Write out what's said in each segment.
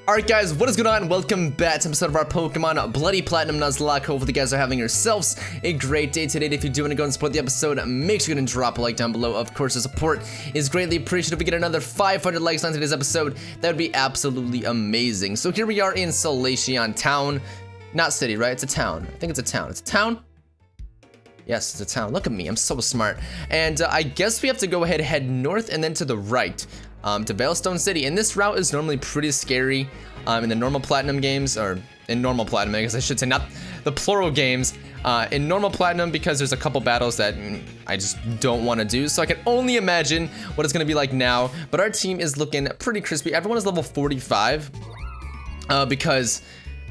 Alright guys, what is going on? Welcome back to an episode of our Pokemon Bloody Platinum Nuzlocke. Hopefully you guys are having yourselves a great day today. If you do want to go and support the episode, make sure you drop a like down below. Of course, the support is greatly appreciated. If we get another 500 likes on today's episode, that would be absolutely amazing. So here we are in Solaceon Town. Not city, right? It's a town. I think it's a town. It's a town? Yes, it's a town. Look at me, I'm so smart. And I guess we have to go ahead, head north and then to the right. To Veilstone City, and this route is normally pretty scary in the normal Platinum games, or in normal Platinum, I guess I should say, not the plural games, in normal Platinum, because there's a couple battles that I just don't want to do, so I can only imagine what it's going to be like now. But our team is looking pretty crispy. Everyone is level 45, because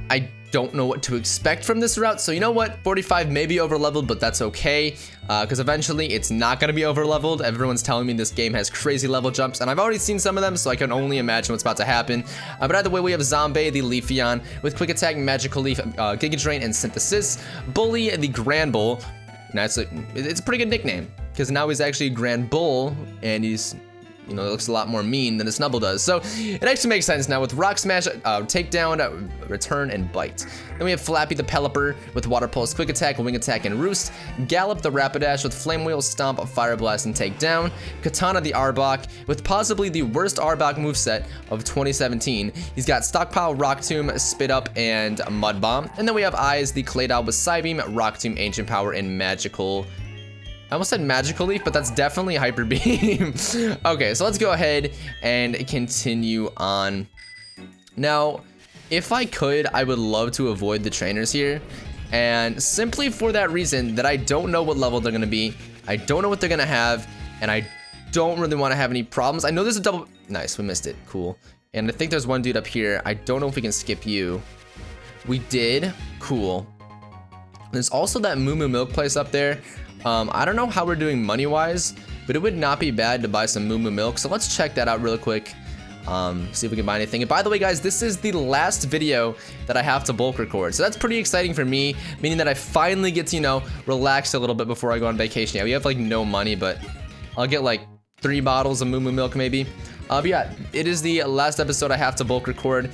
I don't know what to expect from this route. So you know what, 45 may be over leveled, but that's okay, because eventually it's not going to be over leveled. Everyone's telling me this game has crazy level jumps, and I've already seen some of them, so I can only imagine what's about to happen. But either way, we have Zombie the Leafeon with Quick Attack, Magical Leaf, Giga Drain, and Synthesis. Bully the Grand Bull. Now it's a pretty good nickname, because now he's actually a Grand Bull, and he's, you know, it looks a lot more mean than a Snubble does. So it actually makes sense now with Rock Smash, Takedown, Return, and Bite. Then we have Flappy the Pelipper with Water Pulse, Quick Attack, Wing Attack, and Roost. Gallop the Rapidash with Flame Wheel, Stomp, Fire Blast, and Takedown. Katana the Arbok with possibly the worst Arbok moveset of 2017. He's got Stockpile, Rock Tomb, Spit Up, and Mud Bomb. And then we have Eyes the Claydol with Psybeam, Rock Tomb, Ancient Power, and Magical. I almost said Magical Leaf, but that's definitely Hyper Beam. Okay, so let's go ahead and continue on. Now, if I could, I would love to avoid the trainers here. And simply for that reason that I don't know what level they're going to be. I don't know what they're going to have. And I don't really want to have any problems. I know there's a double... Nice, we missed it. Cool. And I think there's one dude up here. I don't know if we can skip you. We did. Cool. There's also that Moo Moo Milk place up there. I don't know how we're doing money-wise, but it would not be bad to buy some Moo Moo Milk. So let's check that out real quick. See if we can buy anything. And by the way, guys, this is the last video that I have to bulk record. So that's pretty exciting for me, meaning that I finally get to, you know, relax a little bit before I go on vacation. Yeah, we have like no money, but I'll get like 3 bottles of Moo Moo Milk maybe. But yeah, it is the last episode I have to bulk record.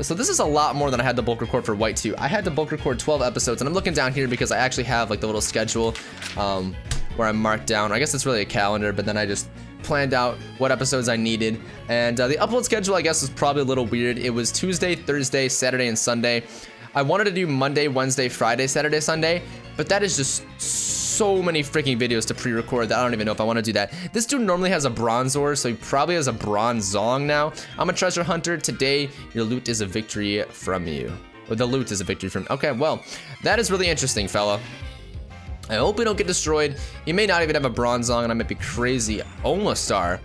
So this is a lot more than I had to bulk record for White 2. I had to bulk record 12 episodes, and I'm looking down here because I actually have like the little schedule where I marked down. I guess it's really a calendar, but then I just planned out what episodes I needed. And the upload schedule, I guess, was probably a little weird. It was Tuesday, Thursday, Saturday, and Sunday. I wanted to do Monday, Wednesday, Friday, Saturday, Sunday, but that is just so many freaking videos to pre-record that I don't even know if I want to do that. This dude normally has a Bronzor, so he probably has a Bronzong now. I'm a treasure hunter. Today, your loot is a victory from you. Or the loot is a victory from... Okay, well, that is really interesting, fella. I hope we don't get destroyed. He may not even have a Bronzong, and I might be crazy. Omastar.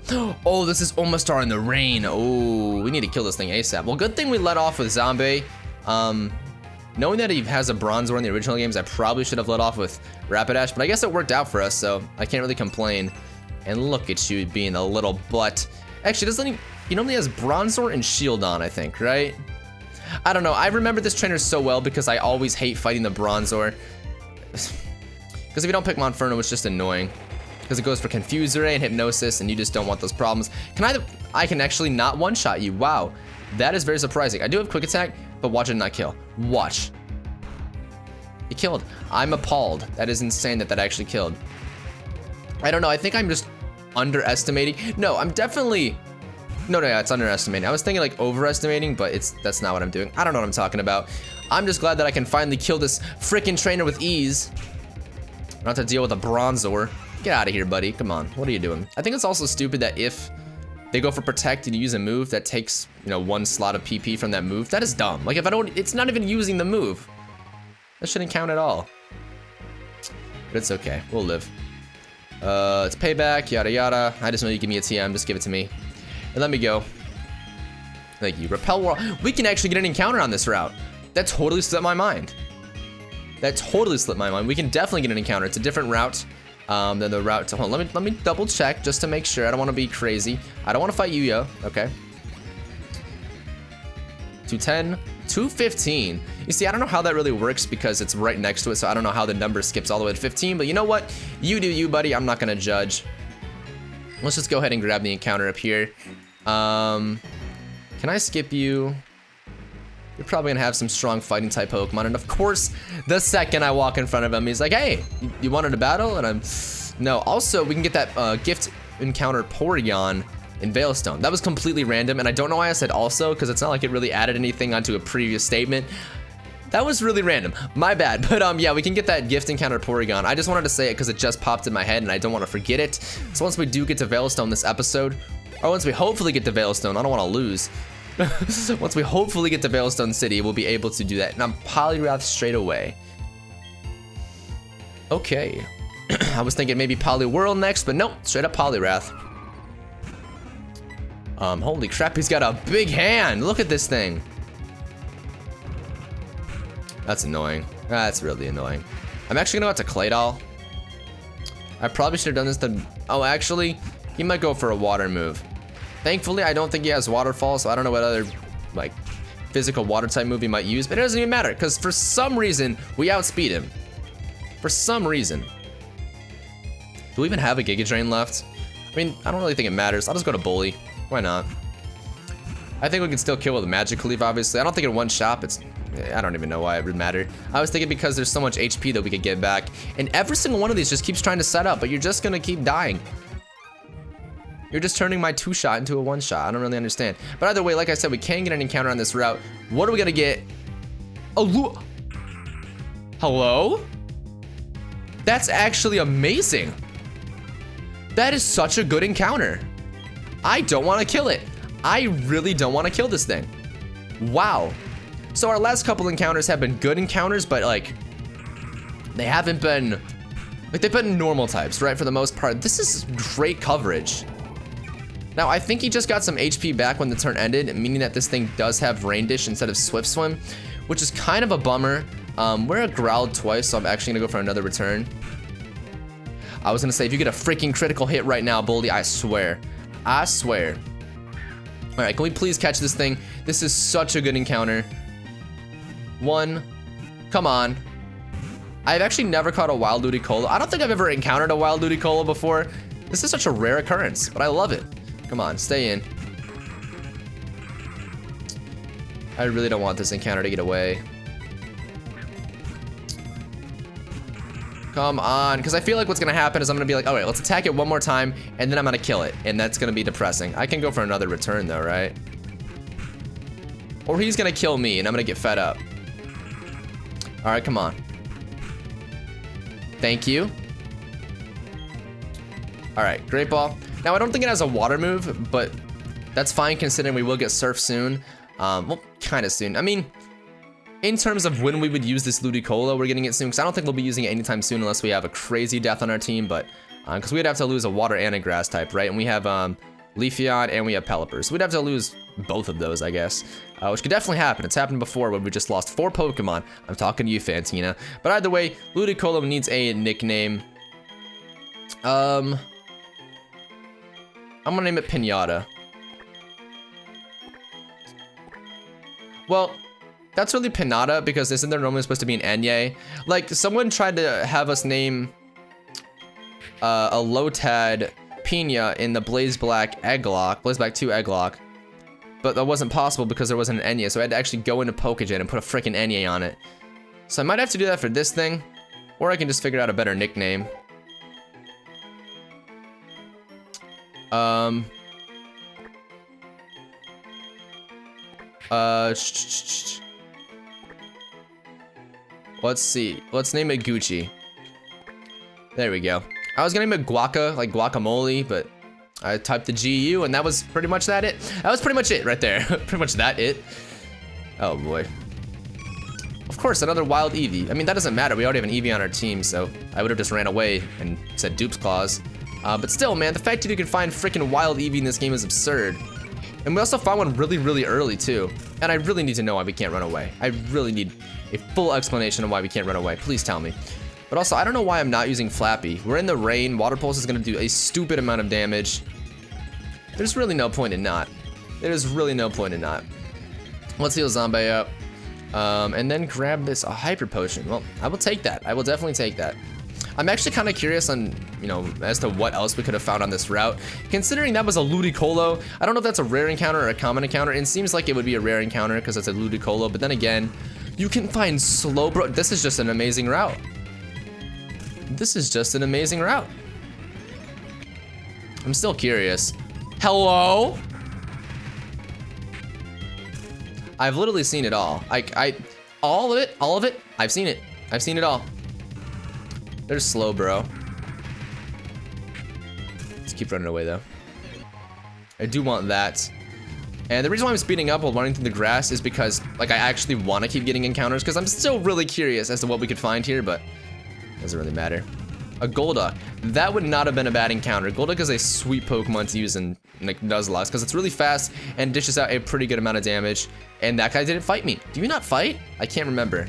Oh, this is Omastar in the rain. Oh, we need to kill this thing ASAP. Well, good thing we let off with Zombie. Knowing that he has a Bronzor in the original games, I probably should have let off with Rapidash, but I guess it worked out for us, so I can't really complain. And look at you being a little butt. Actually, doesn't he normally has Bronzor and Shield on, I think, right? I don't know. I remember this trainer so well because I always hate fighting the Bronzor. Because if you don't pick Monferno, it's just annoying. Because it goes for Confuse Ray and Hypnosis, and you just don't want those problems. I can actually not one-shot you. Wow. That is very surprising. I do have Quick Attack, but watch it not kill. Watch. It killed. I'm appalled. That is insane that that actually killed. I don't know. I think I'm just underestimating. No, I'm definitely... No, it's underestimating. I was thinking like overestimating, but that's not what I'm doing. I don't know what I'm talking about. I'm just glad that I can finally kill this freaking trainer with ease. I don't have to deal with a Bronzor. Get out of here, buddy. Come on. What are you doing? I think it's also stupid that if they go for Protect and you use a move that takes, you know, 1 slot of PP from that move, that is dumb. Like, if I don't, it's not even using the move. That shouldn't count at all. But it's okay. We'll live. It's payback, yada yada. I just know you give me a TM. Just give it to me. And let me go. Thank you. Repel Wall. We can actually get an encounter on this route. That totally slipped my mind. That totally slipped my mind. We can definitely get an encounter. It's a different route than the route to... Hold on, let me double check just to make sure. I don't want to be crazy. I don't want to fight Yuya. Okay. 210, 215. You see, I don't know how that really works because it's right next to it, so I don't know how the number skips all the way to 15, but you know what? You do you, buddy. I'm not going to judge. Let's just go ahead and grab the encounter up here. Can I skip you? you're probably gonna have some strong fighting type Pokemon. And of course, the second I walk in front of him, he's like, hey, you wanted a battle? And I'm, no. Also, we can get that gift encounter Porygon in Veilstone. That was completely random, and I don't know why I said also, because it's not like it really added anything onto a previous statement. That was really random. My bad. But yeah, we can get that gift encounter Porygon. I just wanted to say it because it just popped in my head, and I don't want to forget it. So once we do get to Veilstone this episode, or once we hopefully get to Veilstone, I don't want to lose. Once we hopefully get to Veilstone City, we'll be able to do that. And I'm Poliwrath straight away. Okay. I was thinking maybe Poliwhirl next, but nope, straight up Poliwrath. Holy crap, he's got a big hand. Look at this thing. That's annoying. That's really annoying. I'm actually gonna go out to Claydol. I probably should have done this to, oh, actually, he might go for a water move. Thankfully, I don't think he has Waterfall, so I don't know what other, like, physical water type move he might use, but it doesn't even matter, because for some reason, we outspeed him. For some reason. Do we even have a Giga Drain left? I mean, I don't really think it matters. I'll just go to Bully. Why not? I think we can still kill with a Magic Leaf, obviously. I don't think in one shot, it's, I don't even know why it would matter. I was thinking because there's so much HP that we could get back. And every single one of these just keeps trying to set up, but you're just gonna keep dying. You're just turning my 2-shot into a 1-shot. I don't really understand. But either way, like I said, we can get an encounter on this route. What are we gonna get? Oh, hello? That's actually amazing. That is such a good encounter. I don't want to kill it. I really don't want to kill this thing. Wow. So our last couple encounters have been good encounters, but like, they haven't been, like they've been normal types, right? For the most part. This is great coverage. Now, I think he just got some HP back when the turn ended, meaning that this thing does have Rain Dish instead of Swift Swim, which is kind of a bummer. We're growled twice, so I'm actually gonna go for another return. I was gonna say, if you get a freaking critical hit right now, Boldy, I swear. I swear. All right, can we please catch this thing? This is such a good encounter. One, come on. I've actually never caught a Wild Ludicolo. I don't think I've ever encountered a Wild Ludicolo before. This is such a rare occurrence, but I love it. Come on, stay in. I really don't want this encounter to get away. Come on, because I feel like what's gonna happen is I'm gonna be like, all right, let's attack it one more time, and then I'm gonna kill it, and that's gonna be depressing. I can go for another return though, right? Or he's gonna kill me, and I'm gonna get fed up. All right, come on. Thank you. All right, Great Ball. Now, I don't think it has a water move, but that's fine considering we will get Surf soon. Well, kind of soon. I mean, in terms of when we would use this Ludicolo, we're getting it soon, because I don't think we'll be using it anytime soon unless we have a crazy death on our team, but because we'd have to lose a water and a grass type, right? And we have Leafeon and we have Pelipper, so we'd have to lose both of those, I guess, which could definitely happen. It's happened before when we just lost 4 Pokemon. I'm talking to you, Fantina. But either way, Ludicolo needs a nickname. I'm gonna name it Pinata. Well, that's really Pinata because isn't there normally supposed to be an Enye? Like, someone tried to have us name a Lotad Pina in the Blaze Black 2 Egglock, but that wasn't possible because there wasn't an Enye, so I had to actually go into Pokegen and put a freaking Enye on it. So I might have to do that for this thing, or I can just figure out a better nickname. Let's see. Let's name it Gucci. There we go. I was gonna name it Guaca, like guacamole, but I typed the GU and that was pretty much that it. That was pretty much it right there. Pretty much that it. Oh boy. Of course, another wild Eevee. I mean, that doesn't matter. We already have an Eevee on our team, so I would have just ran away and said Dupe's Claws. But still, man, the fact that you can find freaking wild Eevee in this game is absurd. And we also found one really, really early, too. And I really need to know why we can't run away. I really need a full explanation of why we can't run away. Please tell me. But also, I don't know why I'm not using Flappy. We're in the rain. Water Pulse is going to do a stupid amount of damage. There's really no point in not. There's really no point in not. Let's heal Zombie up. And then grab this Hyper Potion. Well, I will take that. I will definitely take that. I'm actually kind of curious on, you know, as to what else we could have found on this route. Considering that was a Ludicolo, I don't know if that's a rare encounter or a common encounter. It seems like it would be a rare encounter because it's a Ludicolo, but then again, you can find Slowbro. This is just an amazing route. This is just an amazing route. I'm still curious. Hello? I've literally seen it all. All of it, I've seen it. I've seen it all. There's Slowbro. Let's keep running away though. I do want that. And the reason why I'm speeding up while running through the grass is because, like, I actually want to keep getting encounters because I'm still really curious as to what we could find here, but it doesn't really matter. A Golduck. That would not have been a bad encounter. Golduck is a sweet Pokemon to use in, like, Nuzlocke because it's really fast and dishes out a pretty good amount of damage. And that guy didn't fight me. Do you not fight? I can't remember.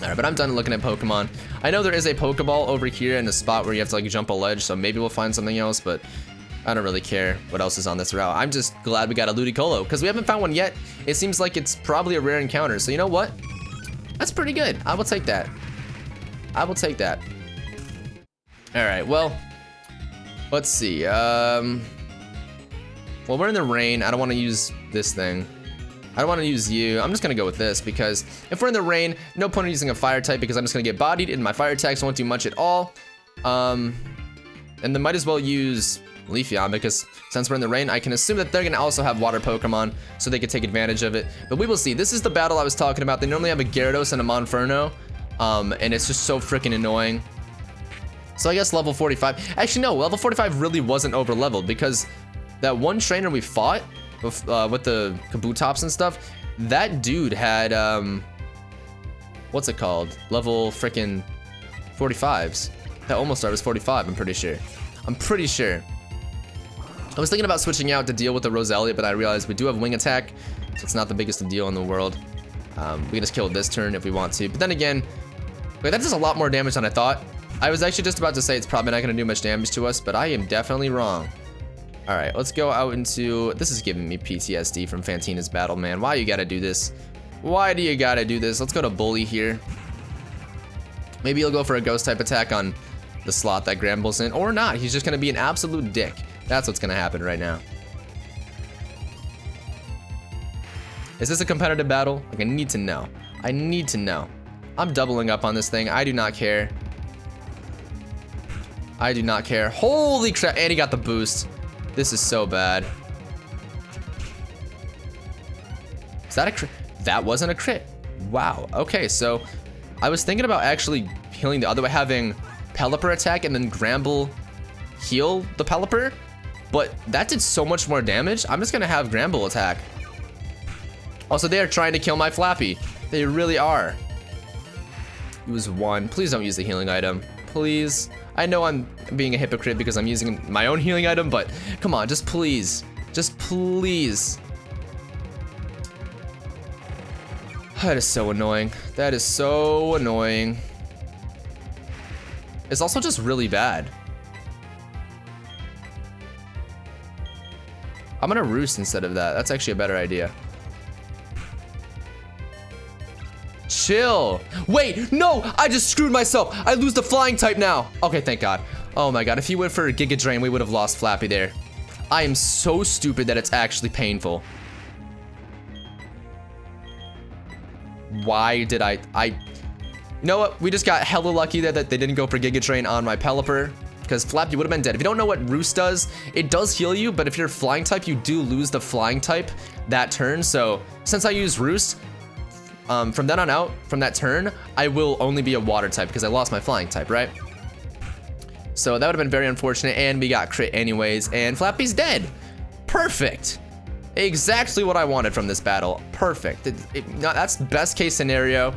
Alright, but I'm done looking at Pokemon. I know there is a Pokeball over here in the spot where you have to, like, jump a ledge, so maybe we'll find something else, but I don't really care what else is on this route. I'm just glad we got a Ludicolo, because we haven't found one yet. It seems like it's probably a rare encounter, so you know what? That's pretty good. I will take that. I will take that. Alright, well, let's see. Well, we're in the rain. I don't want to use this thing. I don't want to use you. I'm just going to go with this because if we're in the rain, no point in using a fire type because I'm just going to get bodied and my fire attacks won't do much at all. And then might as well use Leafeon because since we're in the rain, I can assume that they're going to also have water Pokemon so they could take advantage of it. But we will see. This is the battle I was talking about. They normally have a Gyarados and a Monferno, and it's just so freaking annoying. So I guess level 45. Actually, no, level 45 really wasn't over leveled because that one trainer we fought with the Kabutops and stuff, that dude had, what's it called? Level freaking 45s. That almost started was 45, I'm pretty sure. I was thinking about switching out to deal with the Roselia, but I realized we do have Wing Attack, so it's not the biggest deal in the world. We can just kill this turn if we want to. But then again, wait, that does a lot more damage than I thought. I was actually just about to say it's probably not going to do much damage to us, but I am definitely wrong. Alright, let's go out into... This is giving me PTSD from Fantina's battle, man. Why you gotta do this? Why do you gotta do this? Let's go to Bully here. Maybe he'll go for a Ghost type attack on the slot that Granbull's in. Or not. He's just gonna be an absolute dick. That's what's gonna happen right now. Is this a competitive battle? Like, I need to know. I need to know. I'm doubling up on this thing. I do not care. I do not care. Holy crap. And he got the boost. This is so bad. Is that a crit? That wasn't a crit. Wow. Okay, so I was thinking about actually healing the other way, having Pelipper attack and then Granbull heal the Pelipper, but that did so much more damage. I'm just gonna have Granbull attack. Also, they are trying to kill my Flappy. They really are. Use one. Please don't use the healing item. Please. I know I'm being a hypocrite because I'm using my own healing item, but come on, just please. Just please. That is so annoying. That is so annoying. It's also just really bad. I'm gonna Roost instead of that. That's actually a better idea. Chill. Wait, no, I just screwed myself. I lose the flying type now. Okay, thank God. Oh my God, if he went for Giga Drain, we would have lost Flappy there. I am so stupid that it's actually painful. Why did I you know what? We just got hella lucky there that they didn't go for Giga Drain on my Pelipper, because Flappy would have been dead. If you don't know what Roost does, it does heal you, but if you're flying type, you do lose the flying type that turn. So since I use Roost, from then on out, from that turn, I will only be a water type because I lost my flying type, right? So that would have been very unfortunate, and we got crit anyways, and Flappy's dead. Perfect. Exactly what I wanted from this battle. Perfect. That's best case scenario.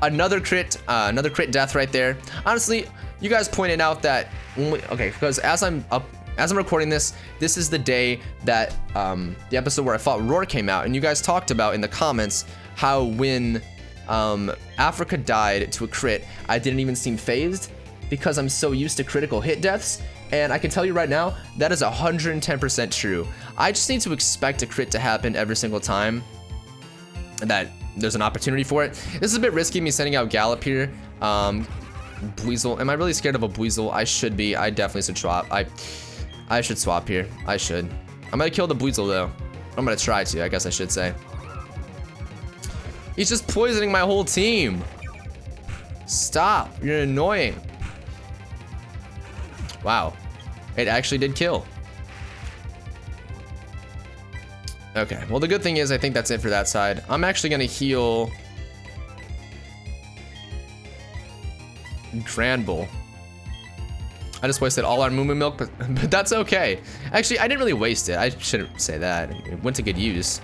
Another crit death right there. Honestly, you guys pointed out that okay, because as I'm recording this, this is the day that the episode where I fought Roar came out, and you guys talked about in the comments how when Africa died to a crit, I didn't even seem phased because I'm so used to critical hit deaths. And I can tell you right now, that is 110% true. I just need to expect a crit to happen every single time that there's an opportunity for it. This is a bit risky, me sending out Gallop here. Buizel. Am I really scared of a Buizel? I should be. I definitely should swap. I should swap here. I should. I'm gonna kill the Buizel though. I'm gonna try to, I guess I should say. He's just poisoning my whole team. Stop. You're annoying. Wow. It actually did kill. Okay. Well, the good thing is I think that's it for that side. I'm actually gonna heal Granbull. I just wasted all our Moo Moo milk, but that's okay. Actually, I didn't really waste it. I shouldn't say that. It went to good use.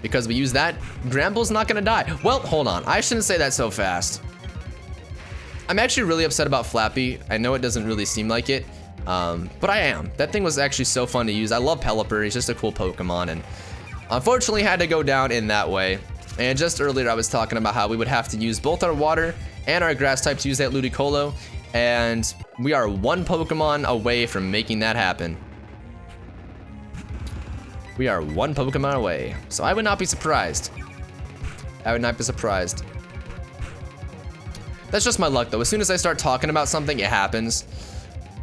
Because we use that, Granbull's not gonna die. Well, hold on. I shouldn't say that so fast. I'm actually really upset about Flappy. I know it doesn't really seem like it, but I am. That thing was actually so fun to use. I love Pelipper. He's just a cool Pokemon, and unfortunately had to go down in that way. And just earlier, I was talking about how we would have to use both our water and our grass type to use that Ludicolo, and we are one Pokemon away from making that happen. We are one Pokemon away, so I would not be surprised. I would not be surprised. That's just my luck, though. As soon as I start talking about something, it happens.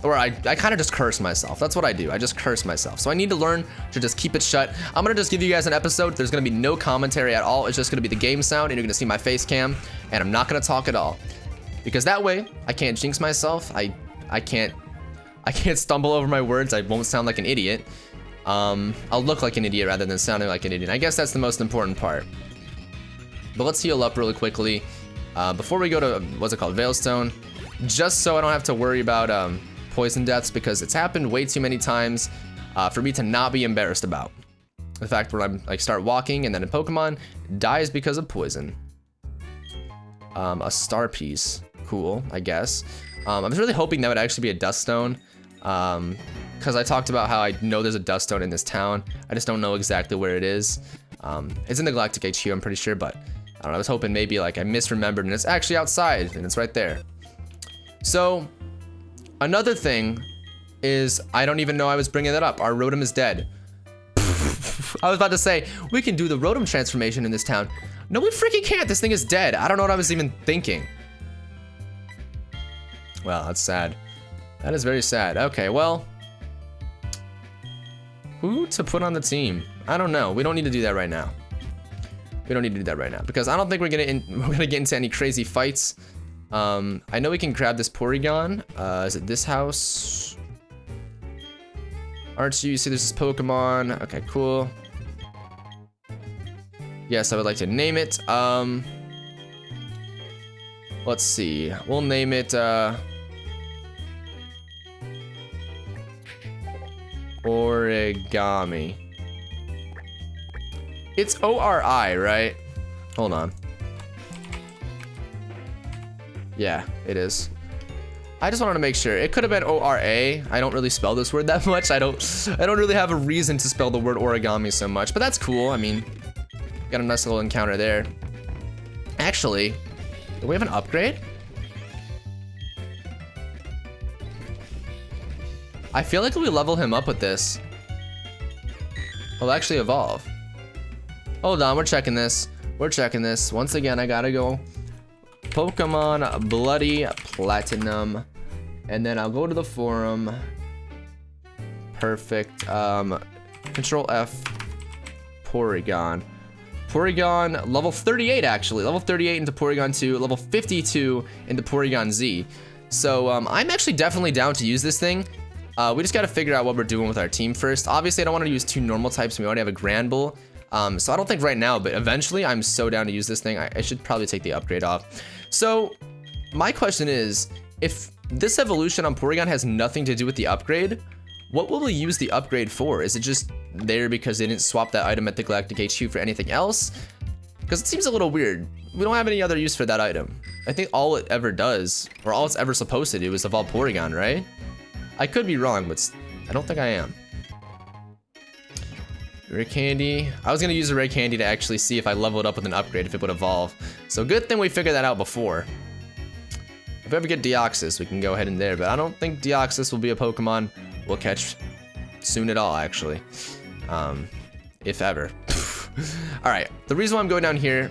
Or I kind of just curse myself. That's what I do. I just curse myself. So I need to learn to just keep it shut. I'm going to just give you guys an episode. There's going to be no commentary at all. It's just going to be the game sound, and you're going to see my face cam, and I'm not going to talk at all. Because that way, I can't jinx myself. I can't stumble over my words. I won't sound like an idiot. I'll look like an idiot rather than sounding like an idiot. I guess that's the most important part. But let's heal up really quickly. Before we go to, what's it called, Veilstone, just so I don't have to worry about poison deaths, because it's happened way too many times for me to not be embarrassed about. The fact where I'm like start walking and then a Pokemon dies because of poison. A star piece, cool, I guess. I was really hoping that would actually be a dust stone, because I talked about how I know there's a dust stone in this town. I just don't know exactly where it is. It's in the Galactic HQ, I'm pretty sure, but I don't know, I was hoping maybe like I misremembered and it's actually outside and it's right there. So another thing is, I don't even know I was bringing that up. Our Rotom is dead. I was about to say, we can do the Rotom transformation in this town. No, we freaking can't. This thing is dead. I don't know what I was even thinking. Well, that's sad. That is very sad. Okay, well, who to put on the team? I don't know. We don't need to do that right now. We don't need to do that right now, because I don't think we're gonna get into any crazy fights. I know we can grab this Porygon. Is it this house? Aren't you? See, there's this Pokemon. Okay, cool. Yes, I would like to name it. Let's see. We'll name it Origami. It's O-R-I, right? Hold on. Yeah, it is. I just wanted to make sure. It could have been O-R-A. I don't really spell this word that much. I don't really have a reason to spell the word origami so much, but that's cool. I mean, got a nice little encounter there. Actually, do we have an upgrade? I feel like if we level him up with this, he'll actually evolve. Hold on, we're checking this. We're checking this. Once again, I gotta go Pokemon Bloody Platinum, and then I'll go to the forum. Perfect. Control F. Porygon. Porygon level 38 actually. Level 38 into Porygon 2. Level 52 into Porygon Z. So I'm actually definitely down to use this thing. We just gotta figure out what we're doing with our team first. Obviously, I don't want to use two normal types. We already have a Granbull. So I don't think right now, but eventually I'm so down to use this thing. I should probably take the upgrade off. So my question is, if this evolution on Porygon has nothing to do with the upgrade, what will we use the upgrade for? Is it just there because they didn't swap that item at the Galactic HQ for anything else? Because it seems a little weird. We don't have any other use for that item. I think all it ever does, or all it's ever supposed to do, is evolve Porygon, right? I could be wrong, but I don't think I am. Rare Candy. I was gonna use a Rare Candy to actually see if I leveled up with an upgrade, if it would evolve. So good thing we figured that out before. If we ever get Deoxys, we can go ahead and there, but I don't think Deoxys will be a Pokemon we'll catch soon at all, actually. If ever. Alright, the reason why I'm going down here,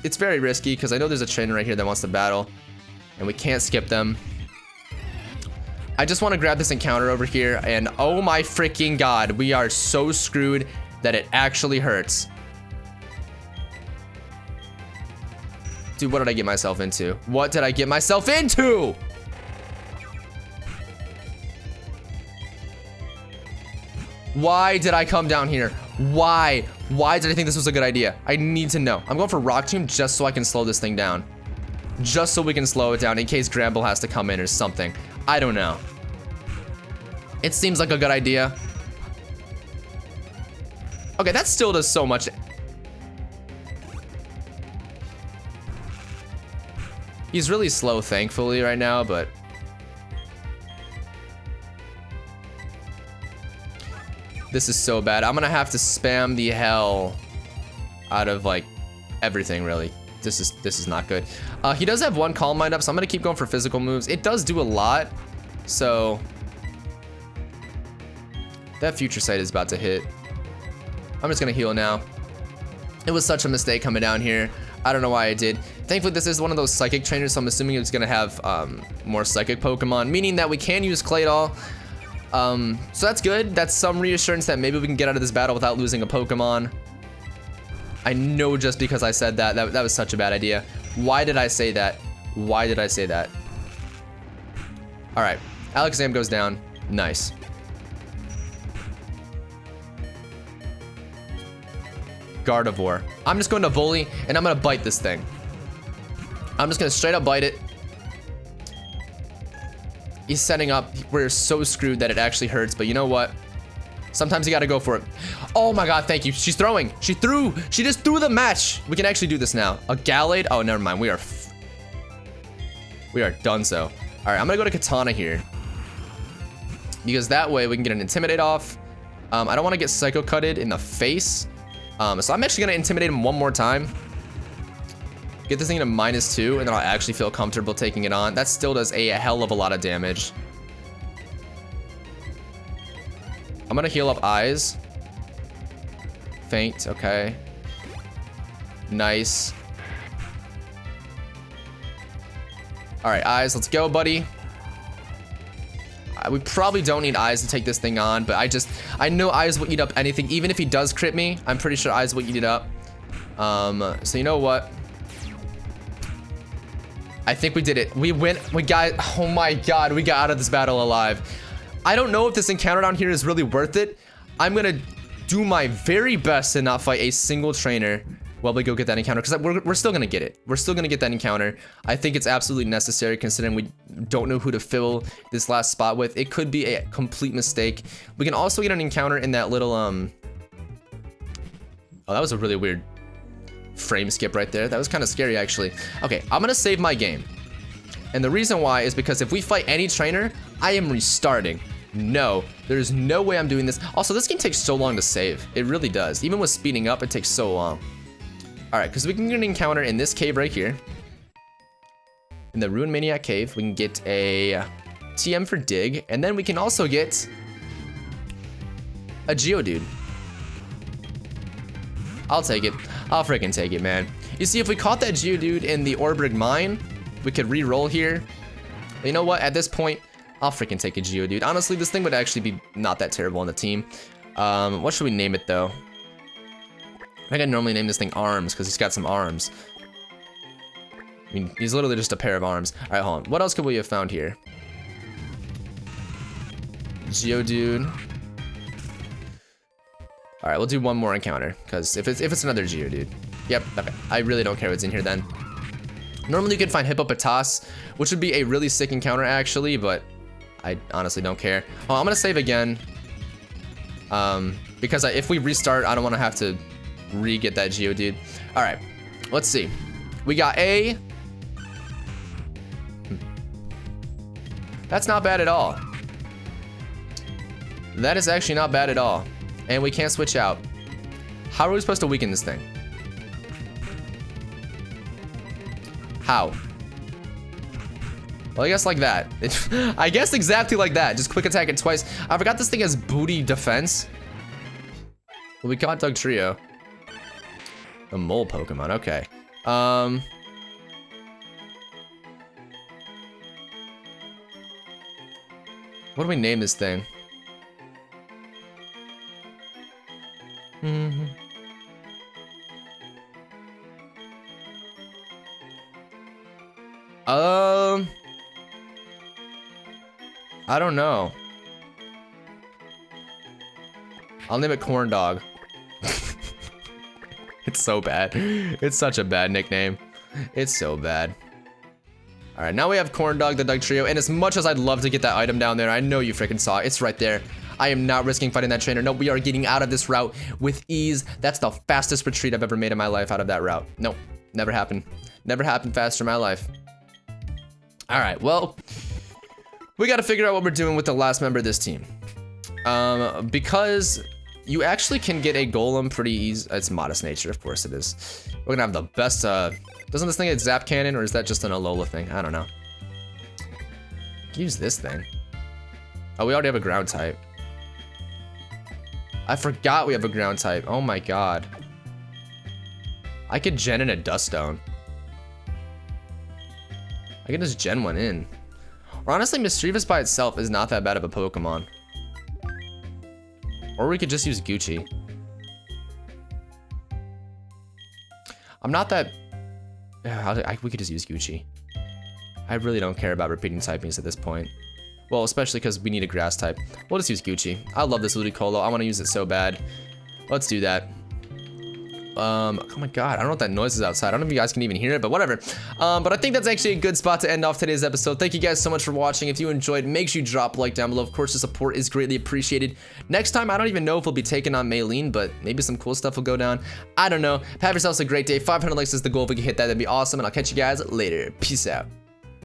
it's very risky because I know there's a trainer right here that wants to battle, and we can't skip them. I just want to grab this encounter over here, and oh my freaking god, we are so screwed that it actually hurts. Dude, what did I get myself into? What did I get myself into? Why did I come down here? Why? Why did I think this was a good idea? I need to know. I'm going for Rock Tomb just so I can slow this thing down. Just so we can slow it down in case Gramble has to come in or something. I don't know. It seems like a good idea. Okay, that still does so much. He's really slow, thankfully, right now, but... This is so bad. I'm gonna have to spam the hell out of, like, everything, really. This is not good. He does have one Calm Mind up, so I'm gonna keep going for physical moves. It does do a lot, so... That Future Sight is about to hit. I'm just gonna heal now. It was such a mistake coming down here. I don't know why I did. Thankfully, this is one of those Psychic trainers, so I'm assuming it's gonna have more Psychic Pokemon, meaning that we can use Claydol. So that's good. That's some reassurance that maybe we can get out of this battle without losing a Pokemon. I know just because I said that was such a bad idea. Why did I say that? Why did I say that? All right, Alakazam goes down. Nice. Gardevoir. I'm just going to Volley, and I'm going to bite this thing. I'm just going to straight up bite it. He's setting up. We're so screwed that it actually hurts, but you know what? Sometimes you got to go for it. Oh my god, thank you. She's throwing. She just threw the match. We can actually do this now. A Gallade? Oh, never mind. We are done so. All right, I'm going to go to Katana here. Because that way we can get an Intimidate off. I don't want to get Psycho Cutted in the face. So I'm actually going to Intimidate him one more time. Get this thing to -2, and then I'll actually feel comfortable taking it on. That still does a hell of a lot of damage. I'm going to heal up Eyes. Faint, okay. Nice. Alright, Eyes, let's go, buddy. We probably don't need Eyes to take this thing on, but I know Eyes will eat up anything. Even if he does crit me, I'm pretty sure Eyes will eat it up. So you know what? I think we did it. We got, oh my god, we got out of this battle alive. I don't know if this encounter down here is really worth it. I'm gonna do my very best to not fight a single trainer while we go get that encounter, because we're still gonna get it. We're still gonna get that encounter. I think it's absolutely necessary considering we don't know who to fill this last spot with. It could be a complete mistake. We can also get an encounter in that little, oh, that was a really weird frame skip right there. That was kind of scary, actually. Okay, I'm gonna save my game. And the reason why is because if we fight any trainer, I am restarting. No, there's no way I'm doing this. Also, this game takes so long to save. It really does. Even with speeding up, it takes so long. All right, because we can get an encounter in this cave right here. In the Ruin Maniac Cave, we can get a TM for Dig, and then we can also get a Geodude. I'll take it. I'll freaking take it, man. You see, if we caught that Geodude in the Orberg Mine, we could re-roll here. But you know what? At this point, I'll freaking take a Geodude. Honestly, this thing would actually be not that terrible on the team. What should we name it, though? I think I normally name this thing Arms, because he's got some arms. I mean, he's literally just a pair of arms. All right, hold on. What else could we have found here? Geodude. All right, we'll do one more encounter, because if it's another Geodude. Yep, okay. I really don't care what's in here then. Normally you can find Hippopotas, which would be a really sick encounter actually, but I honestly don't care. Oh, I'm gonna save again. Because if we restart, I don't want to have to re-get that Geodude. All right, let's see. We got a... That's not bad at all. That is actually not bad at all. And we can't switch out. How are we supposed to weaken this thing? How? Well, I guess like that. I guess exactly like that. Just quick attack it twice. I forgot this thing has booty defense. Well, we got Dugtrio. The mole Pokemon, okay. What do we name this thing? I don't know. I'll name it Corn Dog. It's so bad. It's such a bad nickname. It's so bad. All right, now we have Corn Dog, the Dug Trio, and as much as I'd love to get that item down there, I know you freaking saw it. It's right there. I am not risking fighting that trainer. No, we are getting out of this route with ease. That's the fastest retreat I've ever made in my life out of that route. Nope, never happened. Never happened faster in my life. All right, well, we got to figure out what we're doing with the last member of this team. Because you actually can get a golem pretty easy. It's modest nature, of course it is. We're gonna have the best, doesn't this thing get zap cannon, or is that just an Alola thing? I don't know. Use this thing. Oh, we already have a ground type. I forgot we have a ground type. Oh my god. I could gen in a Dust Stone. I can just gen one in. Or honestly, Mischievous by itself is not that bad of a Pokemon. Or we could just use Gucci. I'm not that... we could just use Gucci. I really don't care about repeating typings at this point. Well, especially because we need a grass type. We'll just use Gucci. I love this Ludicolo. I want to use it so bad. Let's do that. Oh my god, I don't know what that noise is outside. I don't know if you guys can even hear it, but whatever. But I think that's actually a good spot to end off today's episode. Thank you guys so much for watching. If you enjoyed, make sure you drop a like down below. Of course, the support is greatly appreciated. Next time, I don't even know if we'll be taking on Maylene, but maybe some cool stuff will go down. I don't know. Have yourselves a great day. 500 likes is the goal. If we can hit that, that'd be awesome. And I'll catch you guys later. Peace out.